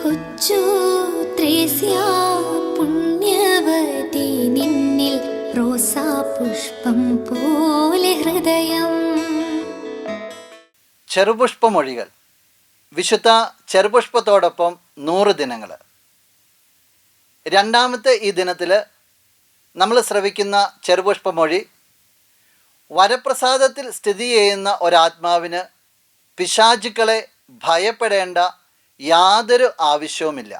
കൊച്ചു ത്രേസ്യ പുണ്യവതി നിന്നിൽ റോസാപുഷ്പം പോലെ ഹൃദയം. ചെറുപുഷ്പമൊഴികൾ. വിശുദ്ധ ചെറുപുഷ്പത്തോടൊപ്പം 100 ദിനങ്ങൾ. രണ്ടാമത്തെ ഈ ദിനത്തിൽ നമ്മൾ ശ്രവിക്കുന്ന ചെറുപുഷ്പമൊഴി, വരപ്രസാദത്തിൽ സ്ഥിതി ചെയ്യുന്ന ഒരാത്മാവിന് പിശാചുക്കളെ ഭയപ്പെടേണ്ട യാതൊരു ആവശ്യവുമില്ല.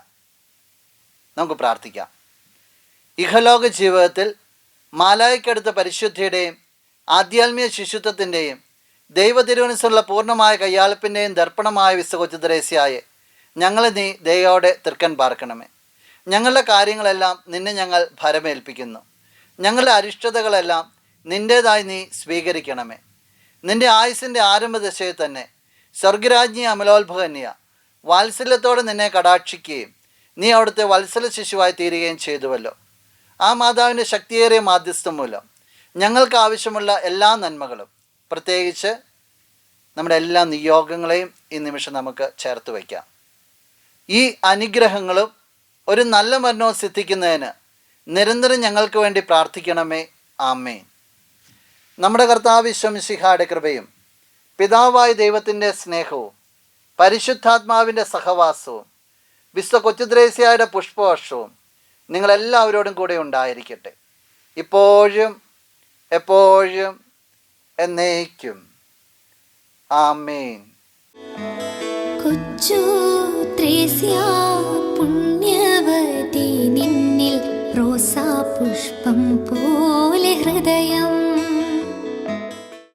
നമുക്ക് പ്രാർത്ഥിക്കാം. ഇഹലോക ജീവിതത്തിൽ മാലായിക്കടുത്ത പരിശുദ്ധിയുടെയും ആധ്യാത്മിക ശിശുത്വത്തിൻ്റെയും ദൈവതിരുവനസുള്ള പൂർണ്ണമായ കയ്യാളപ്പിൻ്റെയും ദർപ്പണമായ വിശുദ്ധ കൊച്ചു ത്രേസ്യായെ ഞങ്ങളെ നീ ദയോടെ തൃക്കൻ പാർക്കണമേ. ഞങ്ങളുടെ കാര്യങ്ങളെല്ലാം നിന്നെ ഞങ്ങൾ ഭരമേൽപ്പിക്കുന്നു. ഞങ്ങളുടെ അരിഷ്ടതകളെല്ലാം നിൻ്റേതായി നീ സ്വീകരിക്കണമേ. നിൻ്റെ ആയുസിൻ്റെ ആരംഭദശയിൽ തന്നെ സ്വർഗരാജ്ഞി അമലോത്ഭവന്യ വാത്സല്യത്തോടെ നിന്നെ കടാക്ഷിക്കുകയും നീ അവിടുത്തെ വത്സല ശിശുവായി തീരുകയും ചെയ്തുവല്ലോ. ആ മാതാവിൻ്റെ ശക്തിയേറിയ മാധ്യസ്ഥം മൂലം ഞങ്ങൾക്ക് ആവശ്യമുള്ള എല്ലാ നന്മകളും, പ്രത്യേകിച്ച് നമ്മുടെ എല്ലാ നിയോഗങ്ങളെയും ഈ നിമിഷം നമുക്ക് ചേർത്ത് വയ്ക്കാം. ഈ അനുഗ്രഹങ്ങളും ഒരു നല്ല മരണവും സിദ്ധിക്കുന്നതിന് നിരന്തരം ഞങ്ങൾക്ക് വേണ്ടി പ്രാർത്ഥിക്കണമേ. ആമേൻ. നമ്മുടെ കർത്താവ് ഈശോ മിശിഹായുടെ കൃപയും പിതാവായ ദൈവത്തിൻ്റെ സ്നേഹവും പരിശുദ്ധാത്മാവിൻ്റെ സഹവാസവും വിശുദ്ധ കൊച്ചു ത്രേസ്യായുടെ പുഷ്പവർഷവും നിങ്ങളെല്ലാവരോടും കൂടെ ഉണ്ടായിരിക്കട്ടെ, ഇപ്പോഴും എപ്പോഴും എന്നേക്കും. ആമേൻ. കൊച്ചു ത്രേസ്യ പുണ്യവതി നിന്നിൽ റോസാപുഷ്പം പോലെ ഹൃദയം.